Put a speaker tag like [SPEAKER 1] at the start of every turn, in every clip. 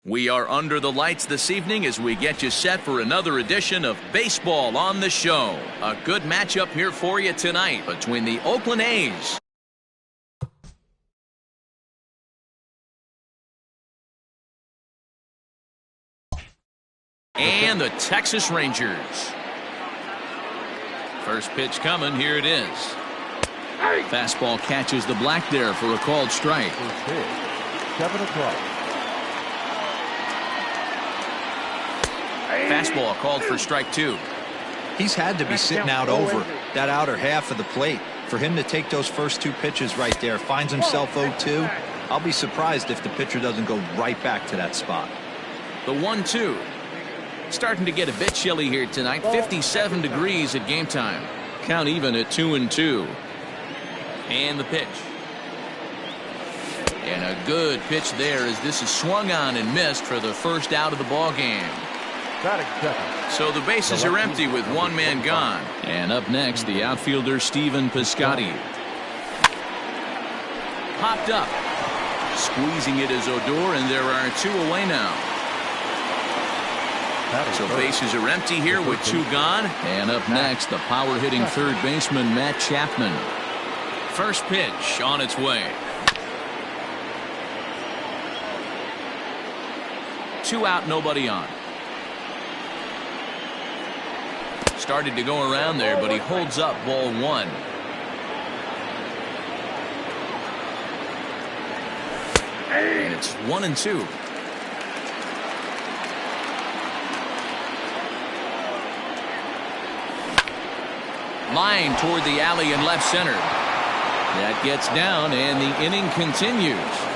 [SPEAKER 1] We are under the lights this evening as we get you set for another edition of Baseball on the Show. A good matchup here for you tonight between the Oakland A's and the Texas Rangers. First pitch coming, here it is. Fastball catches the black there for a called strike.
[SPEAKER 2] 7 o'clock.
[SPEAKER 1] Fastball called for strike 2.
[SPEAKER 3] He's had to be sitting out over that outer half of the plate. For him to take those first 2 pitches right there, finds himself 0-2. I'll be surprised if the pitcher doesn't go right back to that spot.
[SPEAKER 1] The 1-2. Starting to get a bit chilly here tonight. 57 degrees at game time. Count even at 2-2. And the pitch. And a good pitch there as this is swung on and missed for the first out of the ball game. So the bases are empty with one man gone. And up next, the outfielder Stephen Piscotty. Popped up. Squeezing it is Odor, and there are 2 away now. So bases are empty here with 2 gone. And up next, the power-hitting third baseman Matt Chapman. First pitch on its way. 2 out, nobody on. Started to go around there, but he holds up ball 1. And it's 1-2. Line toward the alley in left center. That gets down, and the inning continues.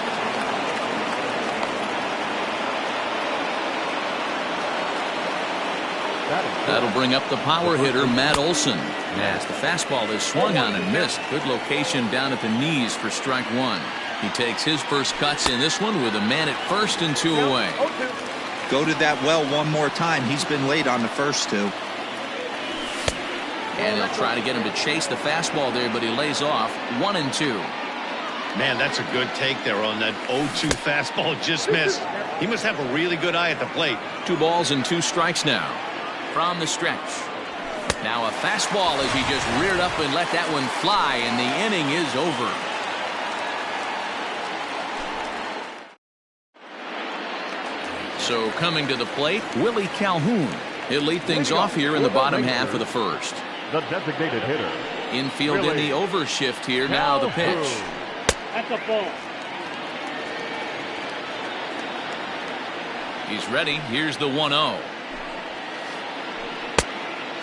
[SPEAKER 1] That'll bring up the power hitter, Matt Olson. As the fastball is swung on and missed. Good location down at the knees for strike 1. He takes his first cuts in this one with a man at first and 2 away.
[SPEAKER 3] Go to that well one more time. He's been late on the first 2.
[SPEAKER 1] And he'll try to get him to chase the fastball there, but he lays off. 1-2.
[SPEAKER 4] Man, that's a good take there on that 0-2 fastball just missed. He must have a really good eye at the plate.
[SPEAKER 1] 2 balls and 2 strikes now. From the stretch. Now a fastball as he just reared up and let that one fly, and the inning is over. So coming to the plate, Willie Calhoun. He'll lead things off here in the bottom half of the first.
[SPEAKER 2] The designated hitter.
[SPEAKER 1] Infield in the overshift here. Now the pitch.
[SPEAKER 5] That's a ball.
[SPEAKER 1] He's ready. Here's the 1-0.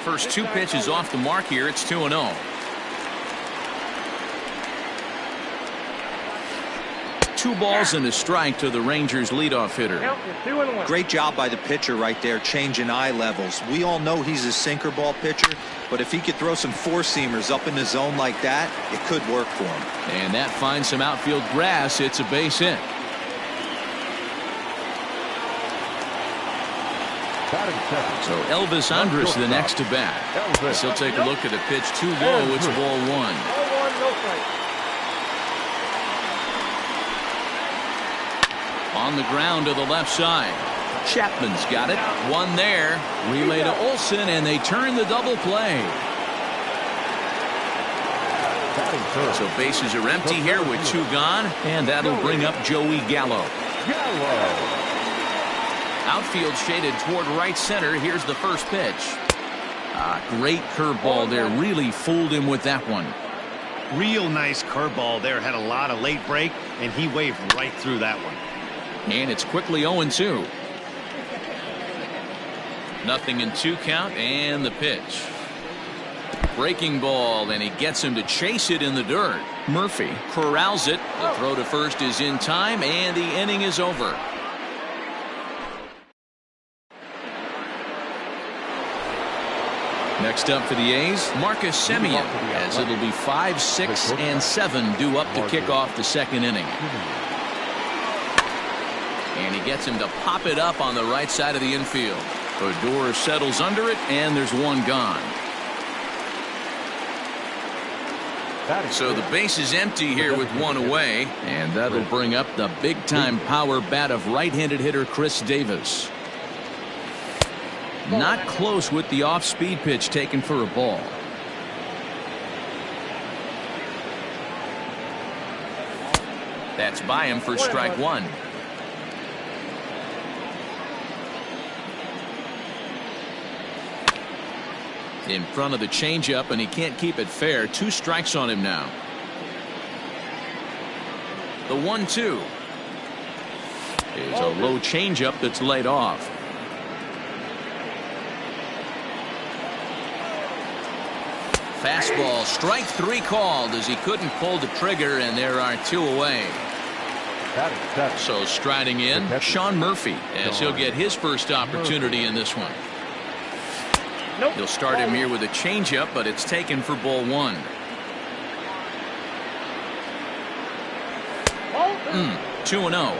[SPEAKER 1] First 2 pitches off the mark here. It's 2-0. Two balls and a strike to the Rangers leadoff hitter.
[SPEAKER 3] Great job by the pitcher right there, changing eye levels. We all know he's a sinker ball pitcher, but if he could throw some 4-seamers up in the zone like that, it could work for him.
[SPEAKER 1] And that finds some outfield grass. It's a base hit. So Elvis Andrus the next to bat. He'll take a look at a pitch too low. It's ball 1. On the ground to the left side. Chapman's got it. 1 there. Relay to Olson, and they turn the double play. So bases are empty here with 2 gone, and that'll bring up Joey Gallo. Outfield shaded toward right center. Here's the first pitch. Great curveball there. Really fooled him with that one.
[SPEAKER 4] Real nice curveball there. Had a lot of late break, and he waved right through that one.
[SPEAKER 1] And it's quickly 0-2. Nothing in 2 count, and the pitch. Breaking ball, and he gets him to chase it in the dirt. Murphy corrals it. The throw to first is in time, and the inning is over. Next up for the A's, Marcus Semien, as it'll be 5, 6, and 7 due up to kick off the second inning. And he gets him to pop it up on the right side of the infield. Odor settles under it, and there's 1 gone. So the base is empty here with one away, and that'll bring up the big-time power bat of right-handed hitter Chris Davis. Not close with the off-speed pitch taken for a ball. That's by him for strike one. In front of the changeup, and he can't keep it fair. 2 strikes on him now. The 1-2 is a low changeup that's laid off. Fastball, strike 3 called as he couldn't pull the trigger, and there are 2 away. So striding in, Sean Murphy, as he'll get his first opportunity in this one. He'll start him here with a changeup, but it's taken for ball 1. 2-0.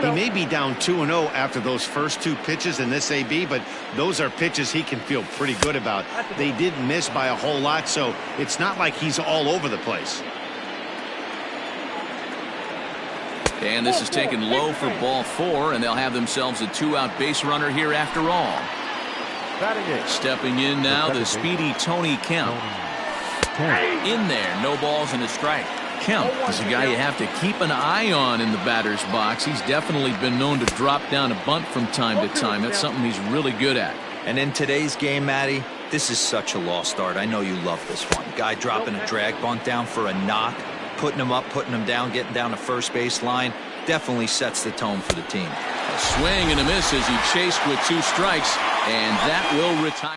[SPEAKER 4] He may be down 2-0 after those first 2 pitches in this AB, but those are pitches he can feel pretty good about. They did miss by a whole lot, so it's not like he's all over the place.
[SPEAKER 1] And this is taken low for ball 4, and they'll have themselves a 2-out base runner here after all. Stepping in now, the speedy Tony Kemp. In there, no balls and a strike. Kemp is a guy you have to keep an eye on in the batter's box. He's definitely been known to drop down a bunt from time to time. That's something he's really good at.
[SPEAKER 3] And in today's game, Matty, this is such a lost start. I know you love this one. Guy dropping a drag bunt down for a knock, putting him up, putting him down, getting down the first base line. Definitely sets the tone for the team.
[SPEAKER 1] A swing and a miss as he chased with 2 strikes, and that will retire.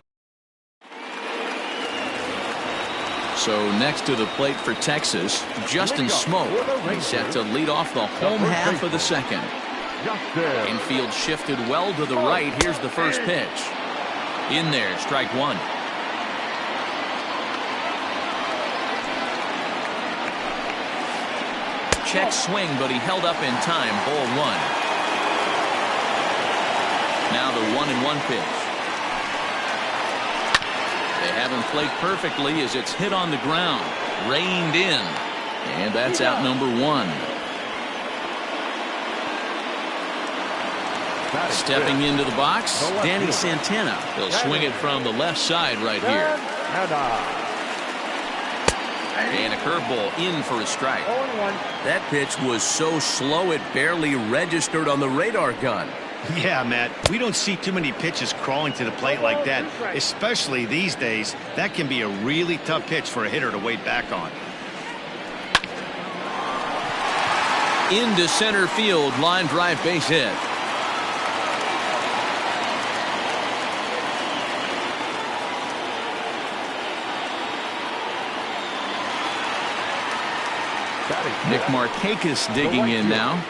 [SPEAKER 1] So next to the plate for Texas, Justin Smoke. He's set to lead off the home half of the second. Infield shifted well to the right. Here's the first pitch. In there, strike 1. Check swing, but he held up in time. Ball 1. Now the 1-1 pitch. They haven't played perfectly as it's hit on the ground. Reined in. And that's out number 1. Stepping into the box, Danny Santana. He'll swing it from the left side right here. And a curveball in for a strike. That pitch was so slow it barely registered on the radar gun.
[SPEAKER 4] Yeah, Matt, we don't see too many pitches crawling to the plate like that, especially these days. That can be a really tough pitch for a hitter to wait back on.
[SPEAKER 1] Into center field, line drive base hit. Nick Markakis digging in now,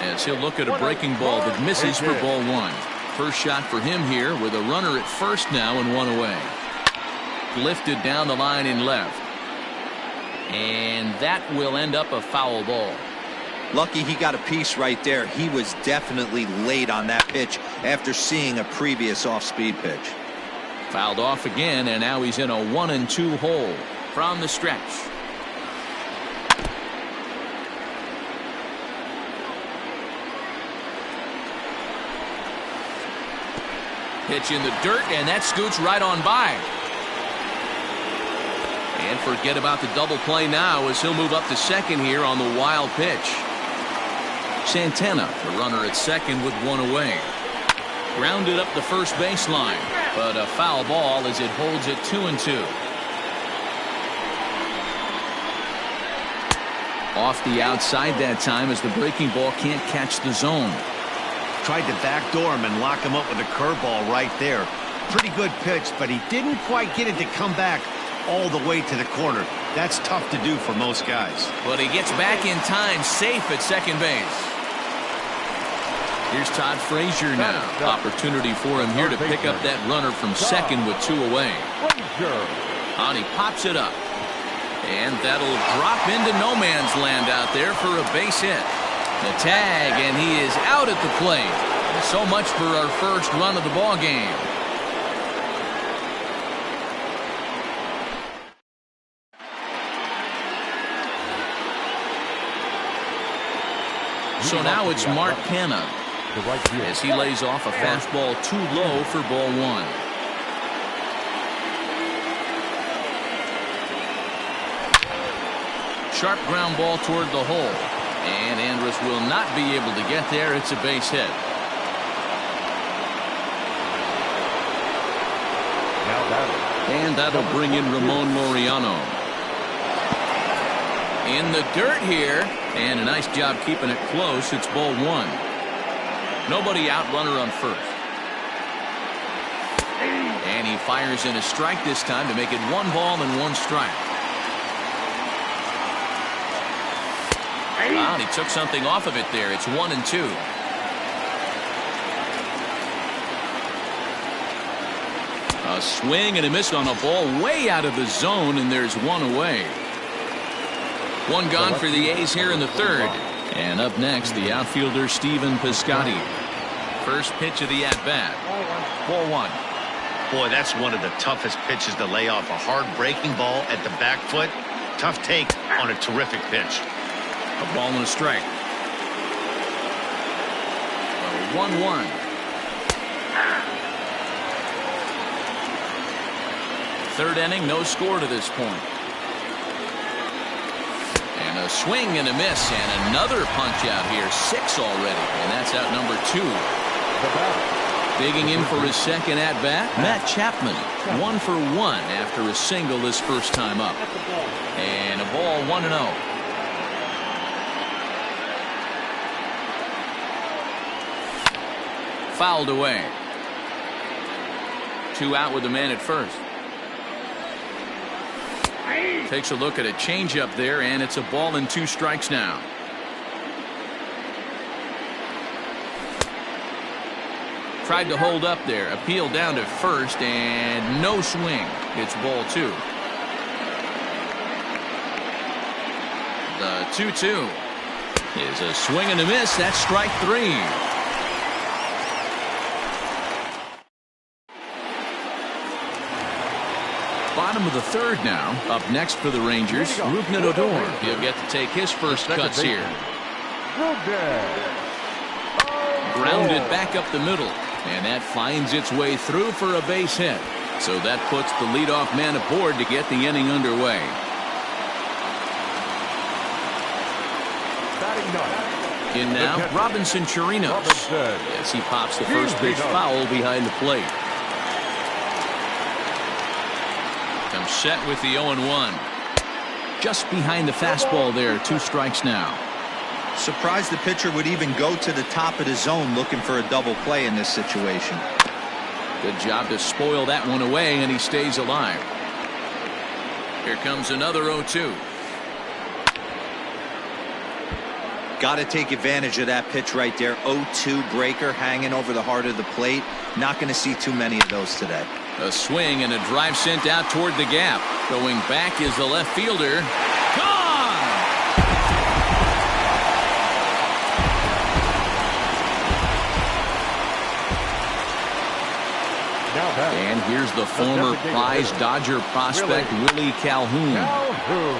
[SPEAKER 1] as he'll look at a breaking ball that misses for ball 1. First shot for him here with a runner at first now and 1 away. Lifted down the line in left. And that will end up a foul ball.
[SPEAKER 3] Lucky he got a piece right there. He was definitely late on that pitch after seeing a previous off-speed pitch.
[SPEAKER 1] Fouled off again, and now he's in a 1-2 hole from the stretch. Pitch in the dirt, and that scoots right on by. And forget about the double play now as he'll move up to second here on the wild pitch. Santana, the runner at second with 1 away. Grounded up the first baseline, but a foul ball as it holds it 2-2. Off the outside that time as the breaking ball can't catch the zone.
[SPEAKER 4] Tried to backdoor him and lock him up with a curveball right there. Pretty good pitch, but he didn't quite get it to come back all the way to the corner. That's tough to do for most guys.
[SPEAKER 1] But he gets back in time, safe at second base. Here's Todd Frazier now. Opportunity for him here to pick up that runner from second with 2 away. And he pops it up. And that'll drop into no man's land out there for a base hit. The tag, and he is out at the plate. So much for our first run of the ball game. So now it's Mark Canha
[SPEAKER 2] The right field.
[SPEAKER 1] as he lays off a fastball too low for ball one. Sharp ground ball toward the hole. And Andrus will not be able to get there. It's a base hit.
[SPEAKER 2] Now batting.
[SPEAKER 1] And that'll bring in Ramon Laureano. In the dirt here. And a nice job keeping it close. It's ball one. Nobody out, runner on first. And he fires in a strike this time to make it 1 ball and 1 strike. Wow, and he took something off of it there. It's 1-2. A swing and a miss on a ball way out of the zone, and there's 1 away. 1 gone for the A's here in the 3rd. And up next, the outfielder Stephen Piscotty. First pitch of the at-bat. Ball 1.
[SPEAKER 4] Boy, that's one of the toughest pitches to lay off. A hard breaking ball at the back foot. Tough take on a terrific pitch.
[SPEAKER 1] A ball and a strike. 1-1. Third inning, no score to this point. And a swing and a miss, and another punch out here. 6 already, and that's out number 2. Digging in for his second at bat, Matt Chapman. 1 for 1 after a single his first time up. And a ball, 1-0. Fouled away. 2 out with the man at first. Takes a look at a changeup there, and it's a ball and 2 strikes now. Tried to hold up there. Appeal down to first, and no swing. It's ball 2. The 2-2 is a swing and a miss. That's strike 3. Bottom of the 3rd now. Up next for the Rangers, Rougned Odor. He'll get to take his first cuts here. Grounded back up the middle. And that finds its way through for a base hit. So that puts the leadoff man aboard to get the inning underway. In now, Robinson Chirinos. As he pops the first pitch foul behind the plate. Comes set with the 0-1. Just behind the fastball there. 2 strikes now.
[SPEAKER 3] Surprised the pitcher would even go to the top of the zone looking for a double play in this situation.
[SPEAKER 1] Good job to spoil that one away, and he stays alive. Here comes another 0-2.
[SPEAKER 3] Got to take advantage of that pitch right there. 0-2 breaker hanging over the heart of the plate. Not going to see too many of those today.
[SPEAKER 1] A swing and a drive sent out toward the gap. Going back is the left fielder. Gone! And here's the former prize Dodger prospect Willie Calhoun.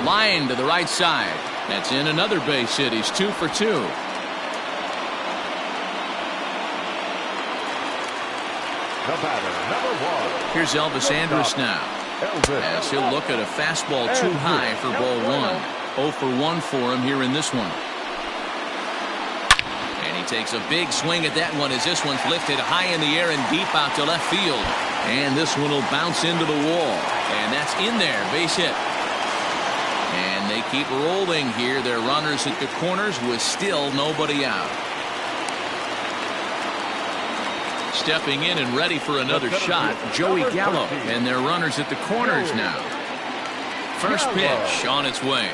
[SPEAKER 1] Line to the right side. That's in another base hit. He's 2 for 2.
[SPEAKER 2] The batter, number 1.
[SPEAKER 1] Here's Elvis Andrus now. As he'll look at a fastball too high for ball 1. 0 for 1 for him here in this one. And he takes a big swing at that one as this one's lifted high in the air and deep out to left field. And this one will bounce into the wall. And that's in there. Base hit. And they keep rolling here. Their runners at the corners with still nobody out. Stepping in and ready for another shot, Joey Gallo. And their runners at the corners now. First pitch on its way.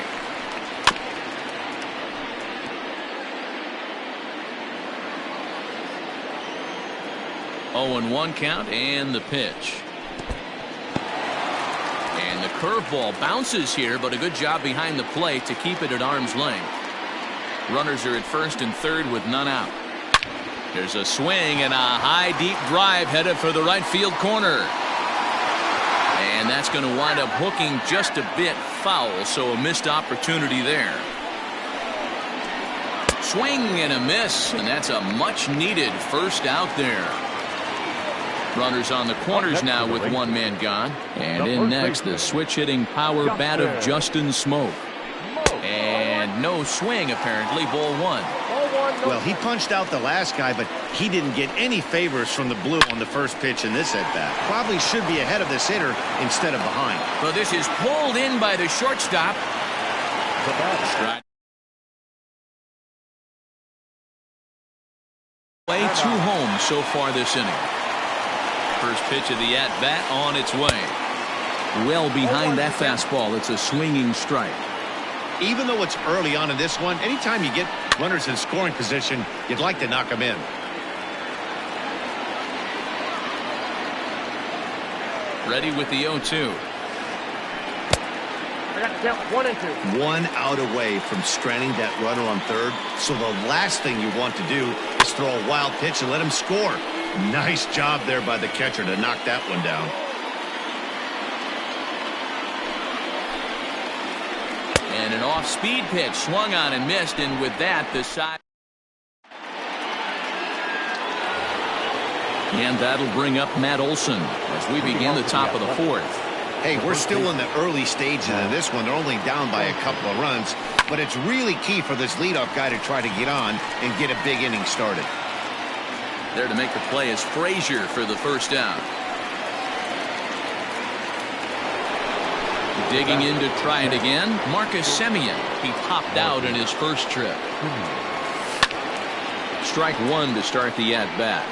[SPEAKER 1] Oh, and 1 count, and the pitch. And the curveball bounces here, but a good job behind the plate to keep it at arm's length. Runners are at first and third with none out. There's a swing and a high deep drive headed for the right field corner. And that's going to wind up hooking just a bit foul, so a missed opportunity there. Swing and a miss, and that's a much-needed first out there. Runners on the corners now with one man gone. And in next, the switch-hitting power bat of Justin Smoke. And no swing, apparently, ball one.
[SPEAKER 4] Well, he punched out the last guy, but he didn't get any favors from the blue on the first pitch in this at-bat. Probably should be ahead of this hitter instead of behind.
[SPEAKER 1] So this is pulled in by the shortstop. Strike. Way two home so far this inning. First pitch of the at-bat on its way. Well behind that fastball. It's a swinging strike.
[SPEAKER 4] Even though it's early on in this one, anytime you get runners in scoring position, you'd like to knock them in.
[SPEAKER 1] Ready with the 0-2.
[SPEAKER 5] I got to count 1 and 2.
[SPEAKER 4] One out away from stranding that runner on third. So the last thing you want to do is throw a wild pitch and let him score. Nice job there by the catcher to knock that one down.
[SPEAKER 1] And an off-speed pitch swung on and missed, and with that, the side. And that'll bring up Matt Olson as we begin the top of the fourth.
[SPEAKER 4] Hey, we're still in the early stages of this one. They're only down by a couple of runs, but it's really key for this leadoff guy to try to get on and get a big inning started.
[SPEAKER 1] There to make the play is Frazier for the first out. Digging in to try it again, Marcus Semien. He popped out in his first trip. Strike one to start the at-bat.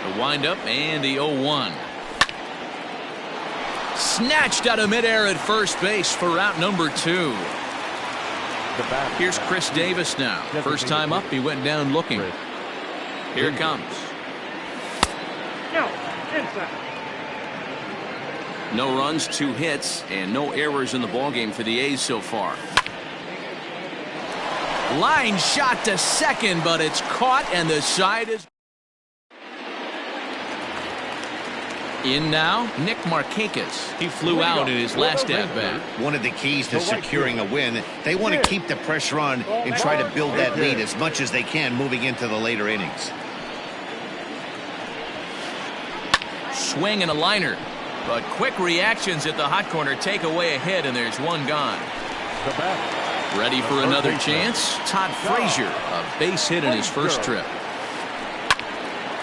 [SPEAKER 1] The windup and the 0-1. Snatched out of midair at first base for out number 2. Here's Chris Davis now. First time up, he went down looking. Here it comes. No runs, 2 hits, and no errors in the ballgame for the A's so far. Line shot to second, but it's caught, and the side is in now. Nick Markakis. He flew out in his last at-bat.
[SPEAKER 4] One of the keys to securing a win, they want to keep the pressure on and try to build that lead as much as they can moving into the later innings.
[SPEAKER 1] Swing and a liner, but quick reactions at the hot corner take away a hit, and there's one gone. Ready for another chance? Todd Frazier, a base hit in his first trip.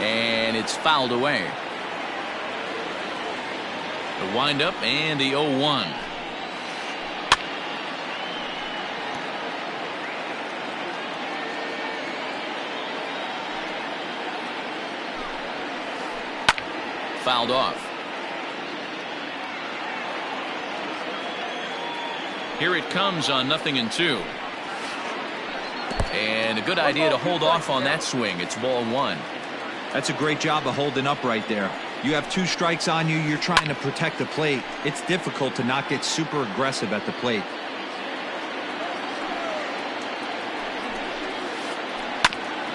[SPEAKER 1] And it's fouled away. The windup and the 0-1. Fouled off. Here it comes on 0-2. And a good idea to hold off on that swing. It's ball 1.
[SPEAKER 3] That's a great job of holding up right there. You have 2 strikes on you. You're trying to protect the plate. It's difficult to not get super aggressive at the plate.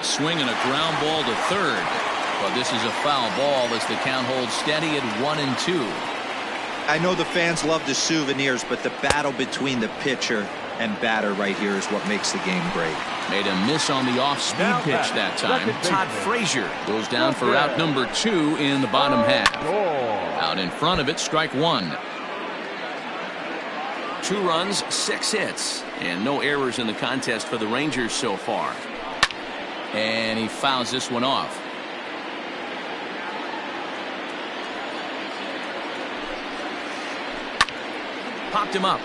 [SPEAKER 1] Swing and a ground ball to third. But this is a foul ball as the count holds steady at 1-2.
[SPEAKER 3] I know the fans love the souvenirs, but the battle between the pitcher and batter right here is what makes the game great.
[SPEAKER 1] Made a miss on the off-speed pitch that time. Todd Frazier goes down for out number 2 in the bottom half. Out in front of it, strike 1. 2 runs, 6 hits, and no errors in the contest for the Rangers so far. And he fouls this one off. Popped him up.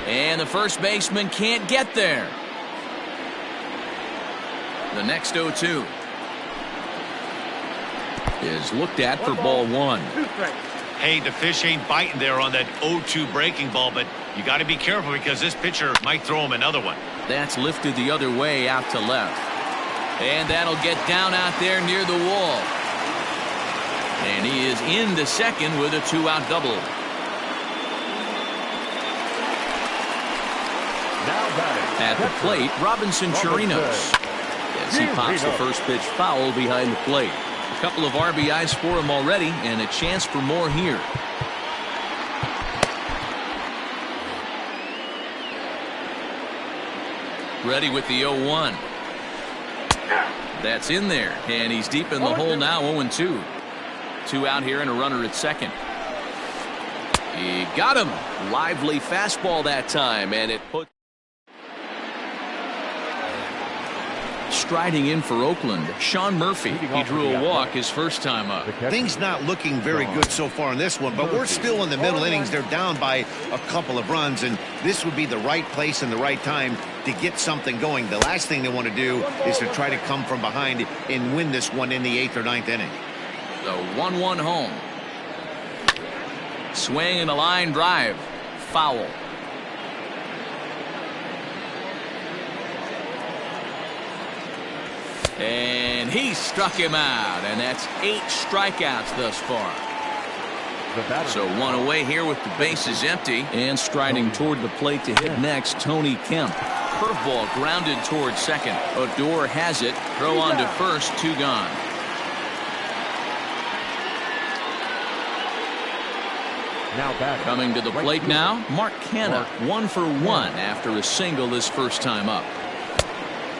[SPEAKER 1] And the first baseman can't get there. The next 0-2 is looked at for ball 1.
[SPEAKER 4] Hey, the fish ain't biting there on that 0-2 breaking ball, but you got to be careful because this pitcher might throw him another one.
[SPEAKER 1] That's lifted the other way out to left. And that'll get down out there near the wall. And he is into second with a 2-out double. At the plate, Robinson Chirinos. As he pops the first pitch foul behind the plate. A couple of RBIs for him already, and a chance for more here. Ready with the 0-1. That's in there, and he's deep in the hole now, 0-2. 2 out here and a runner at second. He got him. Lively fastball that time, and it put. Striding in for Oakland, Sean Murphy. He drew a walk his first time up.
[SPEAKER 4] Things not looking very good so far in this one, but we're still in the middle innings. They're down by a couple of runs, and this would be the right place and the right time to get something going. The last thing they want to do is to try to come from behind and win this one in the 8th or 9th inning.
[SPEAKER 1] The 1-1 home. Swing and a line drive. Foul. And he struck him out, and that's 8 strikeouts thus far. So 1 away here with the bases empty, and striding toward the plate to hit next, Tony Kemp. Curveball grounded toward second. Odor has it. Throw on to first. 2 gone.
[SPEAKER 2] Now batting.
[SPEAKER 1] Coming to the plate now, Mark Canha, 1 for 1 after a single his first time up.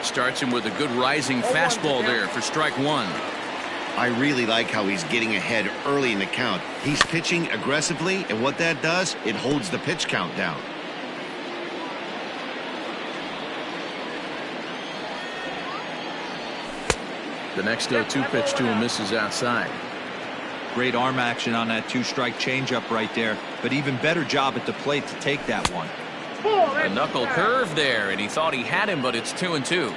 [SPEAKER 1] Starts him with a good rising fastball there for strike 1.
[SPEAKER 4] I really like how he's getting ahead early in the count. He's pitching aggressively, and what that does, it holds the pitch count down.
[SPEAKER 1] The next 0-2 pitch to him misses outside.
[SPEAKER 3] Great arm action on that 2-strike changeup right there, but even better job at the plate to take that one.
[SPEAKER 1] A knuckle curve there, and he thought he had him, but it's 2-2.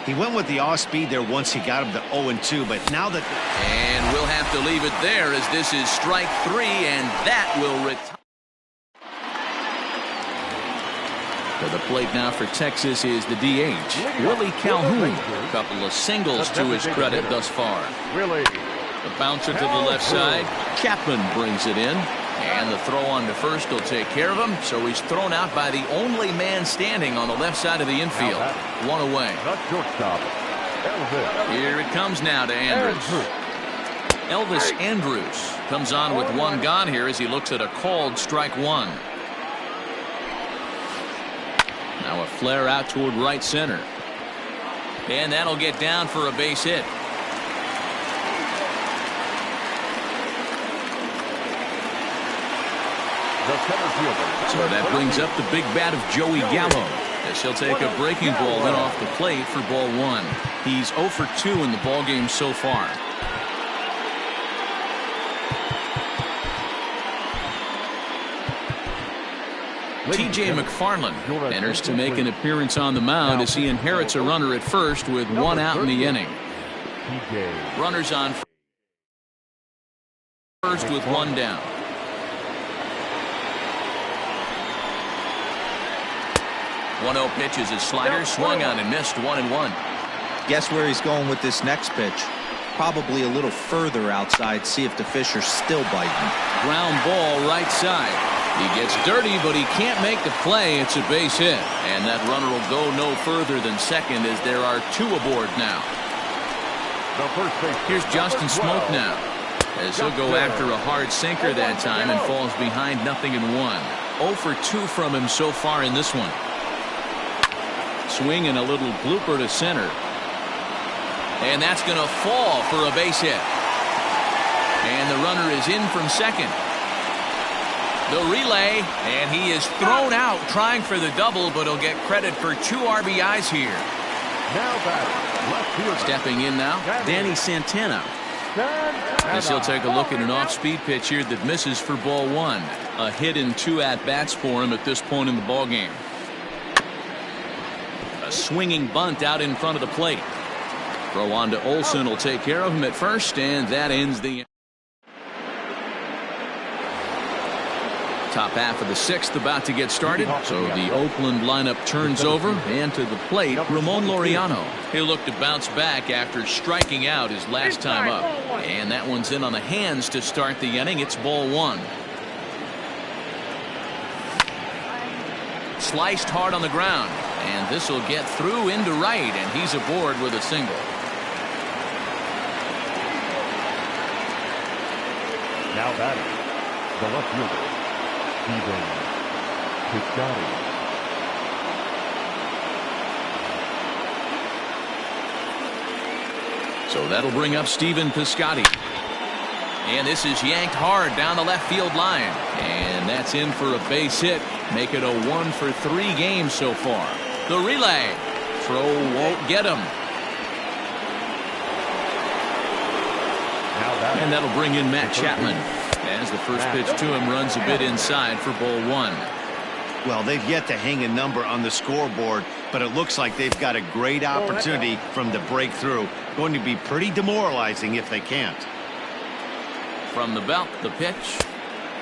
[SPEAKER 4] He went with the off speed there once he got him to 0-2, but now that...
[SPEAKER 1] And we'll have to leave it there as this is strike 3, and that will retire. To the plate now for Texas is the DH, Willie Calhoun. A couple of singles to his credit thus far. The bouncer to the left side. Chapman brings it in. And the throw on to first will take care of him. So he's thrown out by the only man standing on the left side of the infield. 1 away. Here it comes now to Andrews. Elvis Andrews comes on with 1 gone here as he looks at a called strike 1. Now a flare out toward right center. And that'll get down for a base hit. So that brings up the big bat of Joey Gallo as he'll take a breaking ball then off the plate for ball 1. He's 0 for 2 in the ball game so far. T.J. McFarland enters to make an appearance on the mound as he inherits a runner at first with 1 out in the inning. Runners on first with 1 down. 1-0 pitch is a slider, swung on and missed. 1-1.
[SPEAKER 3] Guess where he's going with this next pitch? Probably a little further outside, see if the fish are still biting.
[SPEAKER 1] Ground ball right side. He gets dirty, but he can't make the play. It's a base hit, and that runner will go no further than second as there are 2 aboard now. Here's Justin Smoke now as he'll go after a hard sinker that time and falls behind 0-1. 0 for 2 from him so far in this one. Swing and a little blooper to center. And that's going to fall for a base hit. And the runner is in from second. The relay, and he is thrown out trying for the double, but he'll get credit for 2 RBIs here. Stepping in now, Danny Santana. As he'll take a look at an off-speed pitch here that misses for ball 1. A hit in 2 at-bats for him at this point in the ball game. A swinging bunt out in front of the plate. Throw on to Olsen will take care of him at first, and that ends the top half of the 6th about to get started. So the Oakland lineup turns over, and to the plate, Ramon Laureano. He'll look to bounce back after striking out his last time up. And that one's in on the hands to start the inning. It's ball 1. Sliced hard on the ground, and this will get through into right, and he's aboard with a single.
[SPEAKER 2] Now batting, the left fielder, Stephen Piscotty.
[SPEAKER 1] So that'll bring up Stephen Piscotty. And this is yanked hard down the left field line. And that's in for a base hit. Make it a 1-for-3 game so far. The relay. Throw won't get him. And that'll bring in Matt Chapman. As the first pitch to him runs a bit inside for ball 1.
[SPEAKER 4] Well, they've yet to hang a number on the scoreboard, but it looks like they've got a great opportunity from the breakthrough. Going to be pretty demoralizing if they can't.
[SPEAKER 1] From the belt, the pitch.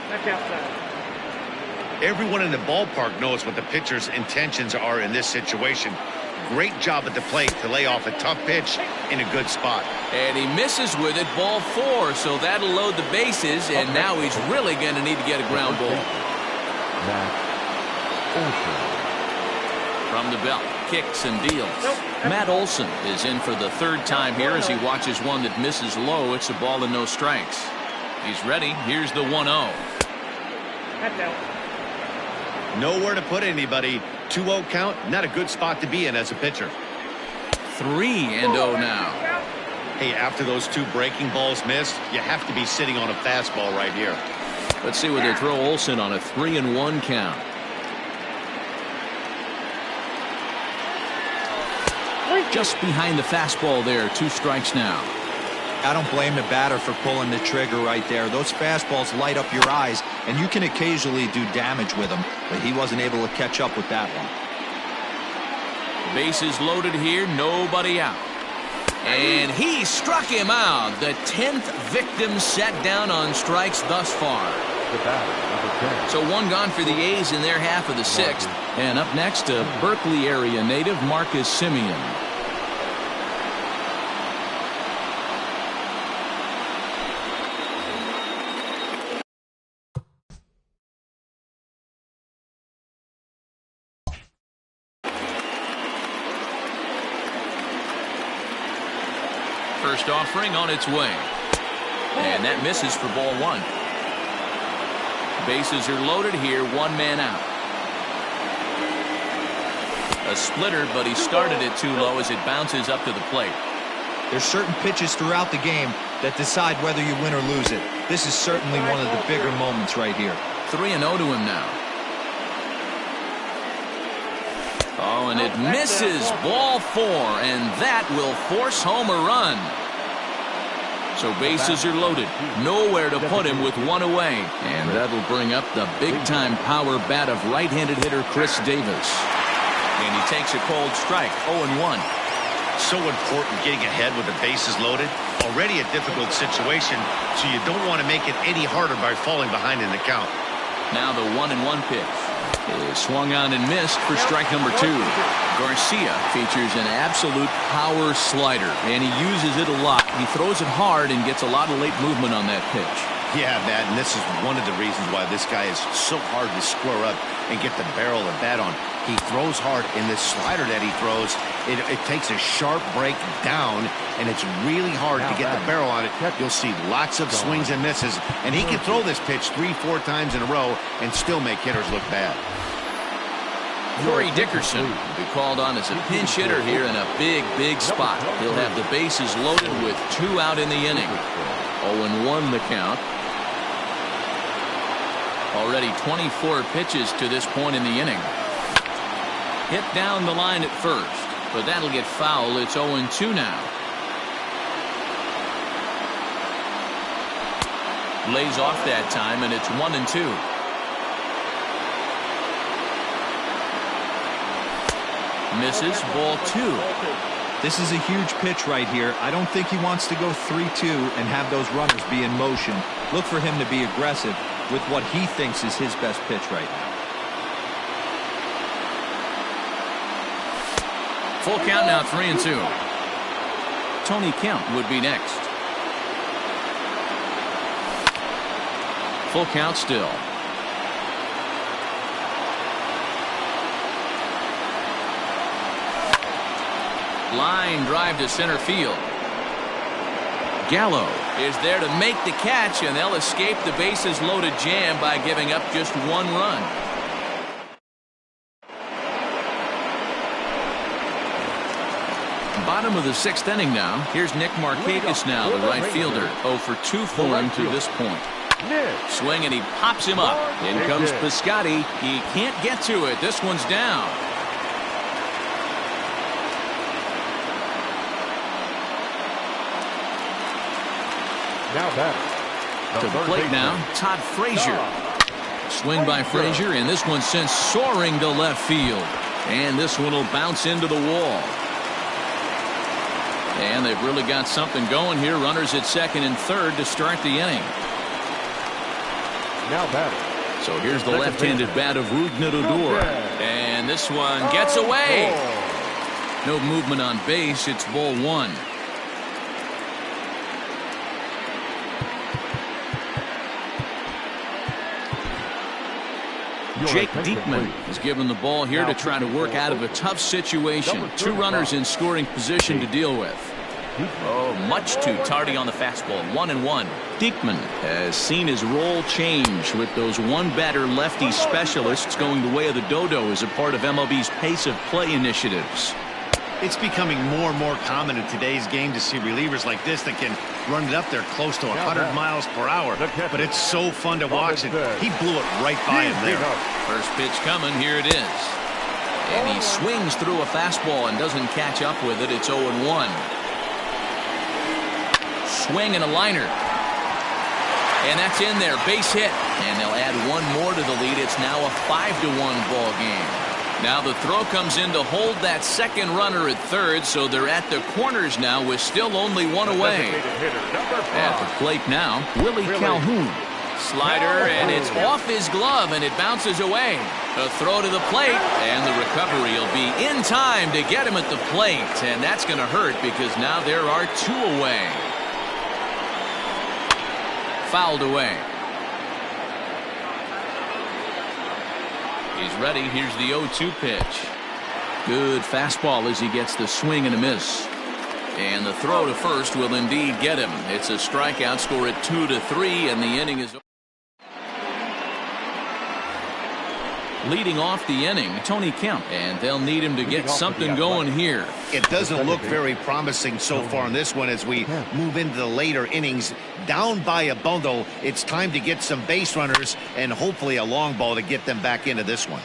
[SPEAKER 5] That's outside.
[SPEAKER 4] Everyone in the ballpark knows what the pitcher's intentions are in this situation. Great job at the plate to lay off a tough pitch in a good spot.
[SPEAKER 1] And he misses with it, ball 4, so that'll load the bases, and now he's really going to need to get a ground ball. From the belt, kicks and deals. Matt Olson is in for the 3rd time here as he watches one that misses low. It's a ball and no strikes. He's ready. Here's the 1-0.
[SPEAKER 5] That's out.
[SPEAKER 4] Nowhere to put anybody. 2-0 count, not a good spot to be in as a pitcher.
[SPEAKER 1] 3-0 now.
[SPEAKER 4] Hey, after those 2 breaking balls missed, you have to be sitting on a fastball right here.
[SPEAKER 1] Let's see where they throw Olson on a 3-1 count. Just behind the fastball there. 2 strikes now.
[SPEAKER 3] I don't blame the batter for pulling the trigger right there. Those fastballs light up your eyes, and you can occasionally do damage with them, but he wasn't able to catch up with that one.
[SPEAKER 1] Bases loaded here, nobody out. And he struck him out. The 10th victim set down on strikes thus far. So 1 gone for the A's in their half of the 6th. And up next, a Berkeley area native, Marcus Simeon. First offering on its way. And that misses for ball 1. Bases are loaded here, 1 man out. A splitter, but he started it too low as it bounces up to the plate.
[SPEAKER 3] There's certain pitches throughout the game that decide whether you win or lose it. This is certainly one of the bigger moments right here.
[SPEAKER 1] 3-0 to him now. Oh, and it misses. Ball 4, and that will force home a run. So bases are loaded. Nowhere to put him with 1 away. And that'll bring up the big-time power bat of right-handed hitter Chris Davis. And he takes a cold strike, 0-1.
[SPEAKER 4] So important getting ahead with the bases loaded. Already a difficult situation, so you don't want to make it any harder by falling behind in the count.
[SPEAKER 1] Now the 1-1 pitch is swung on and missed for strike number 2. Garcia features an absolute power slider, and he uses it a lot. He throws it hard and gets a lot of late movement on that pitch.
[SPEAKER 4] Yeah, Matt, and this is one of the reasons why this guy is so hard to square up and get the barrel of bat on. He throws hard, and this slider that he throws, it takes a sharp break down, and it's really hard to get the barrel on it. You'll see lots of swings and misses, and he can throw this pitch 3-4 times in a row and still make hitters look bad.
[SPEAKER 1] Corey Dickerson will be called on as a pinch hitter here in a big spot. He'll have the bases loaded with 2 out in the inning. 0-1 the count. Already 24 pitches to this point in the inning. Hit down the line at first, but that'll get foul. It's 0-2 now. Lays off that time, and it's 1-2. Misses, ball 2.
[SPEAKER 3] This is a huge pitch right here. I don't think he wants to go 3-2 and have those runners be in motion. Look for him to be aggressive with what he thinks is his best pitch right now.
[SPEAKER 1] Full count now, 3-2. Tony Kemp would be next. Full count still. Line drive to center field. Gallo is there to make the catch, and they'll escape the bases loaded jam by giving up just 1 run. Bottom of the 6th inning now. Here's Nick Markakis now, the right fielder. 0 for 2 for him to this point. Swing, and he pops him up. In comes Piscotty. He can't get to it. This one's down.
[SPEAKER 2] Now batter.
[SPEAKER 1] To the plate now, Todd Frazier. Swing by Frazier, and this one sent soaring to left field. And this one will bounce into the wall. And they've really got something going here. Runners at 2nd and 3rd to start the inning.
[SPEAKER 2] Now batter.
[SPEAKER 1] So here's the left-handed bat of Rougned Odor. And this one gets away. No movement on base. It's ball 1. Jake Diekman is given the ball here to try to work out of a tough situation. 2 runners in scoring position to deal with. Oh, much too tardy on the fastball. 1-1. Diekman has seen his role change with those one-batter lefty specialists going the way of the dodo as a part of MLB's pace of play initiatives.
[SPEAKER 4] It's becoming more and more common in today's game to see relievers like this that can run it up there close to 100 miles per hour. But it's so fun to watch, and he blew it right by him there.
[SPEAKER 1] First pitch coming. Here it is. And he swings through a fastball and doesn't catch up with it. It's 0-1. Swing and a liner. And that's in there. Base hit. And they'll add 1 more to the lead. It's now a 5-1 ball game. Now the throw comes in to hold that 2nd runner at 3rd, so they're at the corners now with still only 1 away. At the plate now, Willie Calhoun. Slider, and it's off his glove, and it bounces away. A throw to the plate, and the recovery will be in time to get him at the plate. And that's going to hurt because now there are 2 away. Fouled away. He's ready. Here's the 0-2 pitch. Good fastball as he gets the swing and a miss. And the throw to first will indeed get him. It's a strikeout. Score at 2-3, and the inning is over. Leading off the inning, Tony Kemp, and they'll need him to get something going here.
[SPEAKER 4] It doesn't look very promising so far in this one as we move into the later innings. Down by a bundle, it's time to get some base runners and hopefully a long ball to get them back into this one.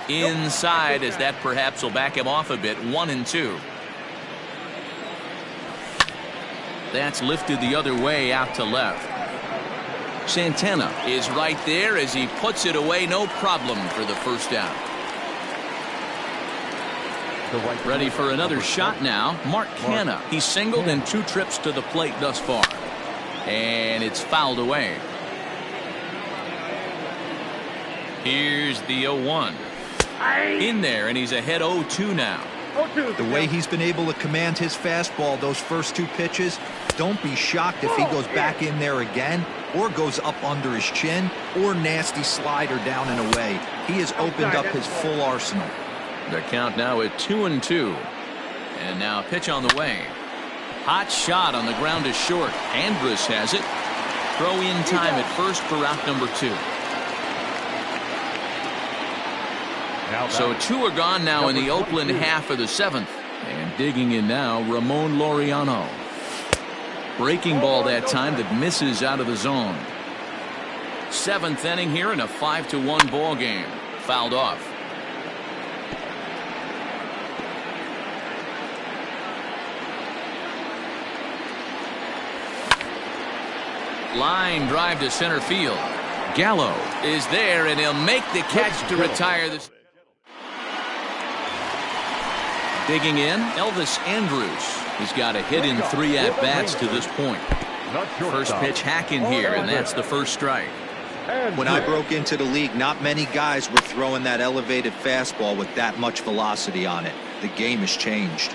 [SPEAKER 1] Inside, as that perhaps will back him off a bit. 1-2. That's lifted the other way out to left. Santana is right there as he puts it away. No problem for the first out. Ready for another shot now. Mark Canha. He's singled in 2 trips to the plate thus far. And it's fouled away. Here's the 0-1. In there, and he's ahead 0-2 now.
[SPEAKER 3] The way he's been able to command his fastball those first 2 pitches, don't be shocked if he goes back in there again or goes up under his chin or nasty slider down and away. He has opened up his full arsenal.
[SPEAKER 1] The count now at 2-2. And now pitch on the way. Hot shot on the ground is short. Andrus has it. Throw in time at first for out number 2. So 2 are gone now in the Oakland half of the 7th. And digging in now, Ramon Laureano. Breaking ball that time that misses out of the zone. 7th inning here in a 5-1 ball game. Fouled off. Line drive to center field. Gallo is there, and he'll make the catch to retire this. Digging in, Elvis Andrus. He's got a hit in 3 at-bats to this point. First pitch hacking here, and that's the first strike.
[SPEAKER 3] When I broke into the league, not many guys were throwing that elevated fastball with that much velocity on it. The game has changed.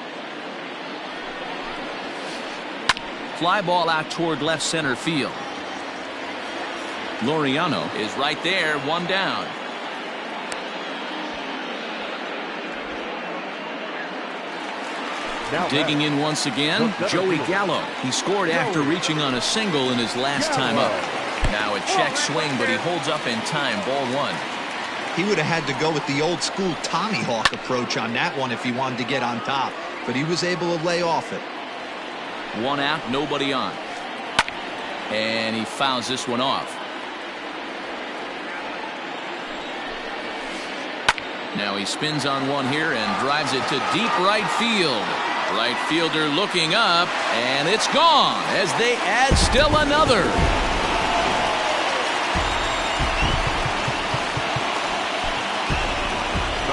[SPEAKER 1] Fly ball out toward left center field. Laureano is right there, 1 down. Digging in once again, Joey Gallo. He scored after reaching on a single in his last time up. Now a check swing, but he holds up in time. Ball one.
[SPEAKER 3] He would have had to go with the old school Tommy Hawk approach on that one if he wanted to get on top, but he was able to lay off it.
[SPEAKER 1] One out, nobody on. And he fouls this one off. Now he spins on one here and drives it to deep right field. Right fielder looking up, and it's gone as they add still another.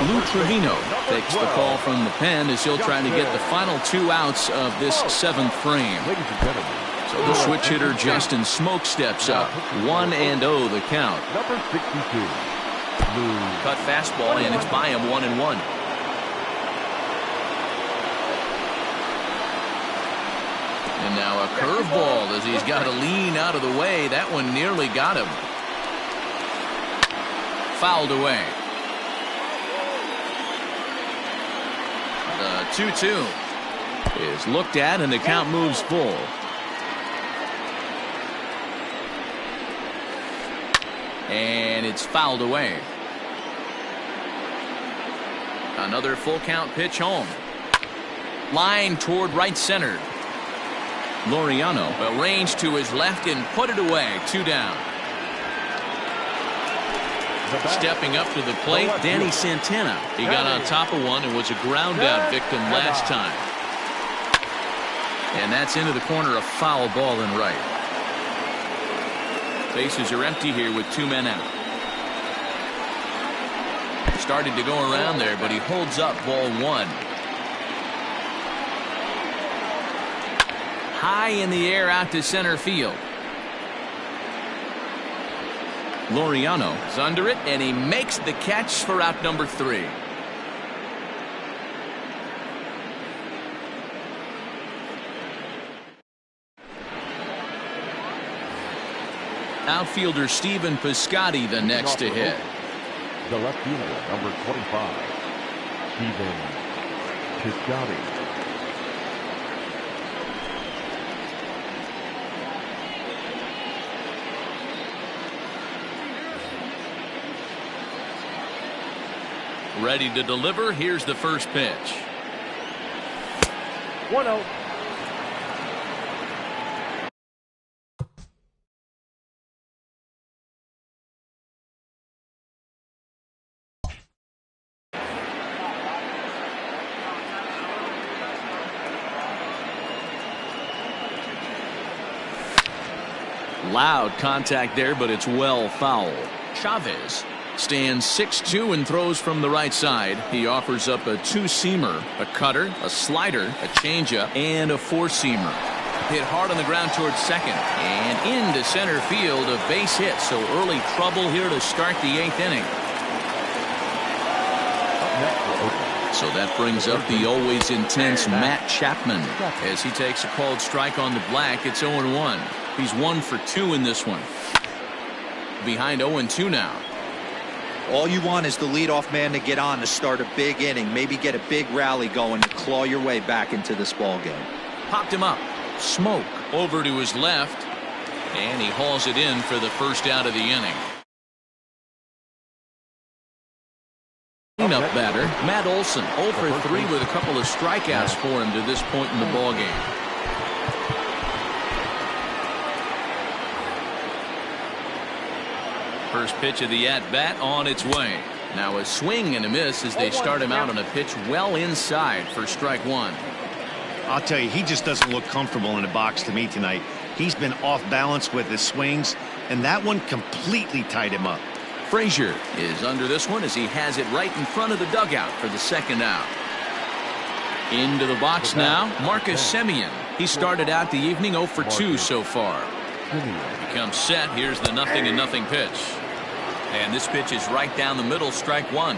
[SPEAKER 1] Lou Trevino takes the call from the pen as he'll try to get the final 2 outs of this 7th frame. So the switch hitter Justin Smoke steps up. 1-0 the count.
[SPEAKER 2] Number 62.
[SPEAKER 1] Cut fastball, and it's by him 1-1. And now a curveball as he's got to lean out of the way. That one nearly got him. Fouled away. The 2-2 is looked at, and the count moves full. And it's fouled away. Another full count pitch home. Line toward right center. Laureano arranged to his left and put it away. 2 down. Stepping up to the plate, Danny Santana. He got on top of one and was a ground out victim last time. And that's into the corner, a foul ball in right. Bases are empty here with 2 men out. Started to go around there, but he holds up ball 1. High in the air out to center field. Laureano is under it, and he makes the catch for out number 3. Outfielder Stephen Piscotty the next to hit.
[SPEAKER 2] The left fielder, number 25, Stephen Piscotty.
[SPEAKER 1] Ready to deliver. Here's the first pitch.
[SPEAKER 5] 1-0.
[SPEAKER 1] Loud contact there, but it's well foul. Chavez stands 6'2" and throws from the right side. He offers up a 2-seamer, a cutter, a slider, a changeup, and a 4-seamer. Hit hard on the ground towards second and into center field, a base hit. So early trouble here to start the 8th inning. So that brings up the always intense Matt Chapman as he takes a called strike on the black. It's 0-1. He's 1 for 2 in this one. Behind 0-2 now.
[SPEAKER 3] All you want is the leadoff man to get on to start a big inning, maybe get a big rally going and claw your way back into this ball game.
[SPEAKER 1] Popped him up. Smoke over to his left, and he hauls it in for the first out of the inning. Cleanup batter Matt Olson, 0 for 3 with a couple of strikeouts for him to this point in the ball game. First pitch of the at-bat on its way. Now a swing and a miss as they start him out on a pitch well inside for strike 1.
[SPEAKER 4] I'll tell you, he just doesn't look comfortable in the box to me tonight. He's been off balance with his swings, and that one completely tied him up.
[SPEAKER 1] Frazier is under this one as he has it right in front of the dugout for the second out. Into the box now, Marcus Semien. He started out the evening 0 for 2 so far. He comes set. Here's the 0-0 pitch. And this pitch is right down the middle, strike 1.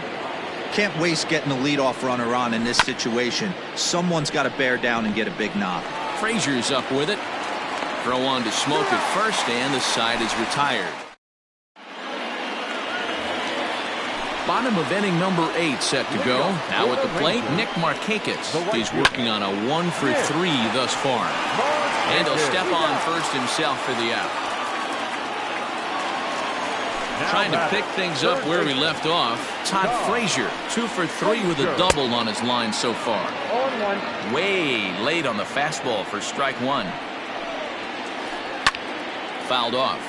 [SPEAKER 3] Can't waste getting a leadoff runner on in this situation. Someone's got to bear down and get a big knock.
[SPEAKER 1] Frazier's up with it. Throw on to Smoke at first, and the side is retired. Bottom of inning number 8 set to go. Now at the plate, Nick Markakis. He's working on a 1 for 3 thus far. And he'll step on first himself for the out. Trying to pick things up where we left off. Todd Frazier, 2 for 3 with a double on his line so far. Way late on the fastball for strike 1. Fouled off.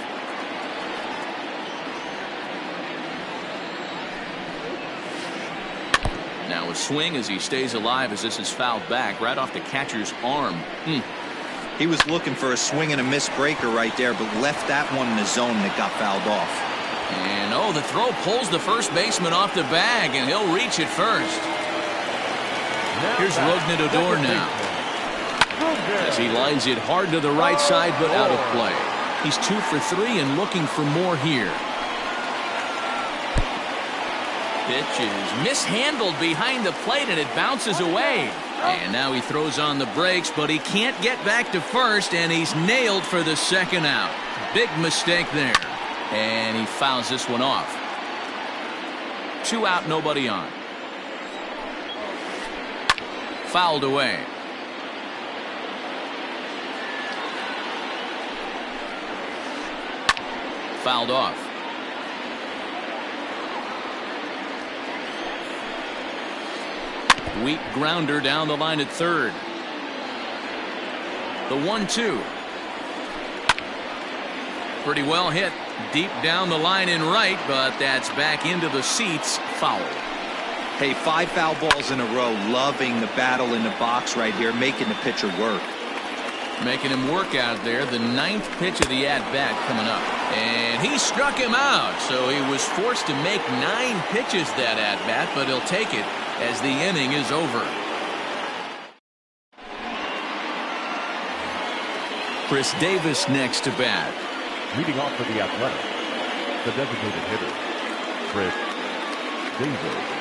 [SPEAKER 1] Now a swing as he stays alive as this is fouled back right off the catcher's arm.
[SPEAKER 3] He was looking for a swing and a miss breaker right there, but left that one in the zone that got fouled off.
[SPEAKER 1] And oh, the throw pulls the first baseman off the bag, and he'll reach it first. Here's Rognadador now. As he lines it hard to the right side, but out of play. He's 2 for 3 and looking for more here. Pitch is mishandled behind the plate, and it bounces away. And now he throws on the brakes, but he can't get back to first, and he's nailed for the second out. Big mistake there. And he fouls this one off. 2 out, nobody on. Fouled away. Fouled off. Weak grounder down the line at third. The 1-2. Pretty well hit. Deep down the line in right, but that's back into the seats. Foul.
[SPEAKER 3] Hey, 5 foul balls in a row. Loving the battle in the box right here, making the pitcher work.
[SPEAKER 1] Making him work out there. The 9th pitch of the at-bat coming up. And he struck him out, so he was forced to make 9 pitches that at-bat, but he'll take it as the inning is over. Chris Davis next to bat.
[SPEAKER 2] Leading off for the Athletics, the designated hitter, Chris Davis.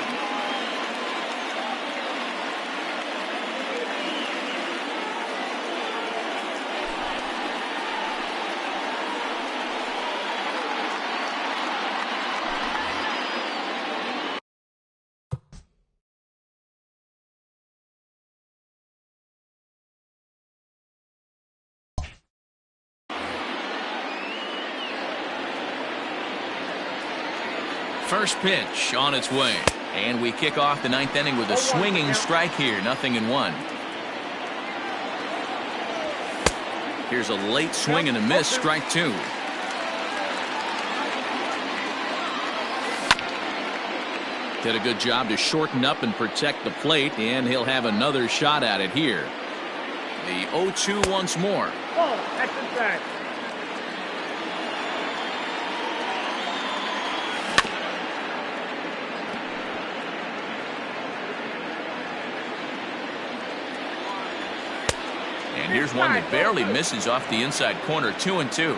[SPEAKER 1] First pitch on its way. And we kick off the 9th inning with a swinging strike here. 0-1. Here's a late swing and a miss. Strike 2. Did a good job to shorten up and protect the plate, and he'll have another shot at it here. The 0-2 once more.
[SPEAKER 5] Oh, that's inside.
[SPEAKER 1] And here's one that barely misses off the inside corner. 2-2.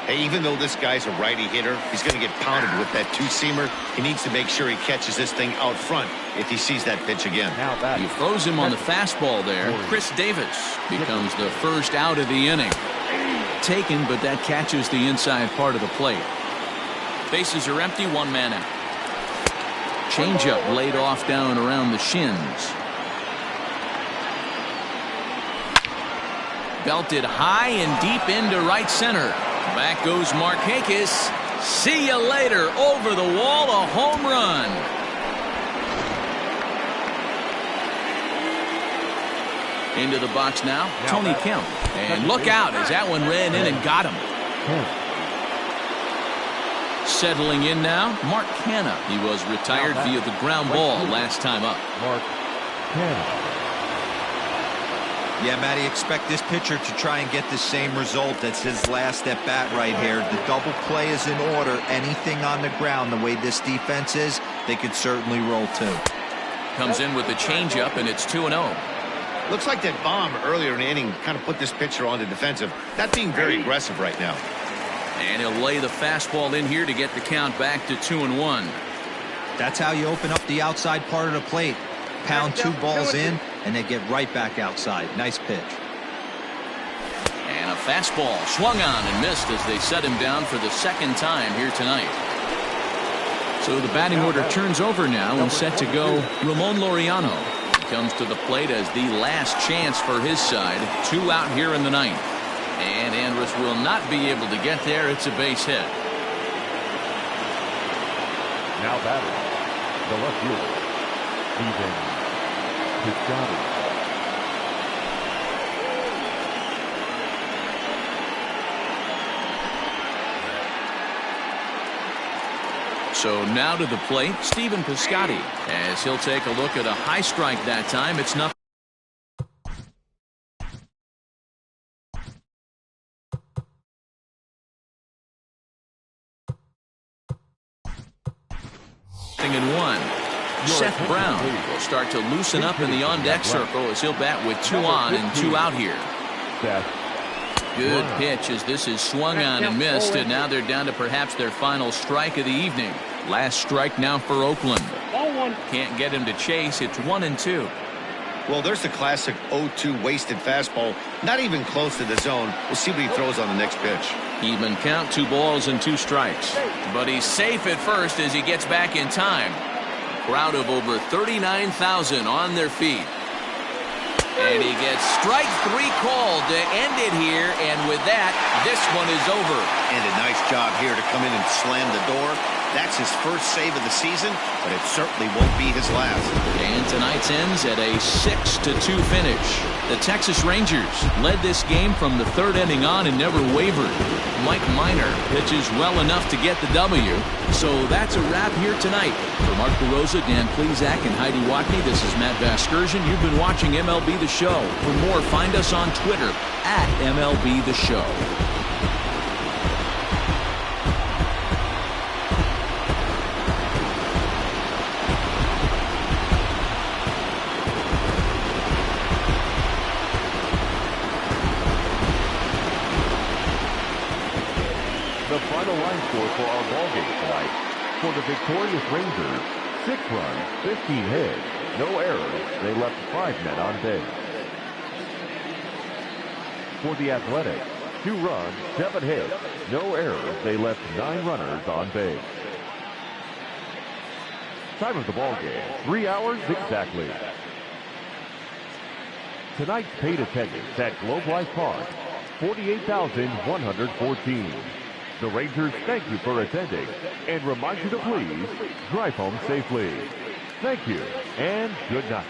[SPEAKER 4] Hey, even though this guy's a righty hitter, he's going to get pounded with that 2-seamer. He needs to make sure he catches this thing out front if he sees that pitch again.
[SPEAKER 1] He throws him on the fastball there. Chris Davis becomes the first out of the inning. Taken, but that catches the inside part of the plate. Bases are empty. 1 man out. Changeup laid off down around the shins. Belted high and deep into right center. Back goes Markakis. See you later. Over the wall, a home run. Into the box now, Tony Kemp. And look out as that one ran in and got him. Settling in now, Mark Canha. He was retired via the ground ball last time up.
[SPEAKER 2] Mark Canha.
[SPEAKER 3] Yeah, Matty, expect this pitcher to try and get the same result. That's his last at bat right here. The double play is in order. Anything on the ground, the way this defense is, they could certainly roll too.
[SPEAKER 1] Comes in with the changeup, and it's 2-0.
[SPEAKER 4] Looks like that bomb earlier in the inning kind of put this pitcher on the defensive. Not being very aggressive right now.
[SPEAKER 1] And he'll lay the fastball in here to get the count back to 2-1.
[SPEAKER 3] That's how you open up the outside part of the plate. Pound 2 balls in, and they get right back outside. Nice pitch.
[SPEAKER 1] And a fastball swung on and missed as they set him down for the second time here tonight. So the batting order turns over now and set to go Ramon Laureano. He comes to the plate as the last chance for his side. 2 out here in the ninth. And Andrus will not be able to get there. It's a base hit.
[SPEAKER 2] Now batting, the left fielder, Stephen Piscotty.
[SPEAKER 1] So now to the plate, Stephen Piscotty, as he'll take a look at a high strike that time. It's nothing. And 1. Seth Brown will start to loosen up in the on-deck circle as he'll bat with 2 on and 2 out here. Good pitch as this is swung on and missed, and now they're down to perhaps their final strike of the evening. Last strike now for Oakland. Can't get him to chase. It's 1-2.
[SPEAKER 4] Well, there's the classic 0-2 wasted fastball. Not even close to the zone. We'll see what he throws on the next pitch.
[SPEAKER 1] Even count, 2 balls and 2 strikes. But he's safe at first as he gets back in time. A crowd of over 39,000 on their feet. And he gets strike 3 called to end it here. And with that, this one is over.
[SPEAKER 4] And a nice job here to come in and slam the door. That's his first save of the season, but it certainly won't be his last.
[SPEAKER 1] And tonight's ends at a 6-2 finish. The Texas Rangers led this game from the 3rd inning on and never wavered. Mike Minor pitches well enough to get the W. So that's a wrap here tonight. For Mark DeRosa, Dan Plesac, and Heidi Watney, this is Matt Vasgersian. You've been watching MLB The Show. For more, find us on Twitter at MLB The Show.
[SPEAKER 2] The final line score for our ballgame tonight. For the victorious Rangers, 6 runs, 15 hits, no errors. They left 5 men on base. For the Athletics, 2 runs, 7 hits, no errors. They left 9 runners on base. Time of the ballgame, 3 hours exactly. Tonight's paid attendance at Globe Life Park, 48,114. The Rangers thank you for attending and remind you to please drive home safely. Thank you and good night.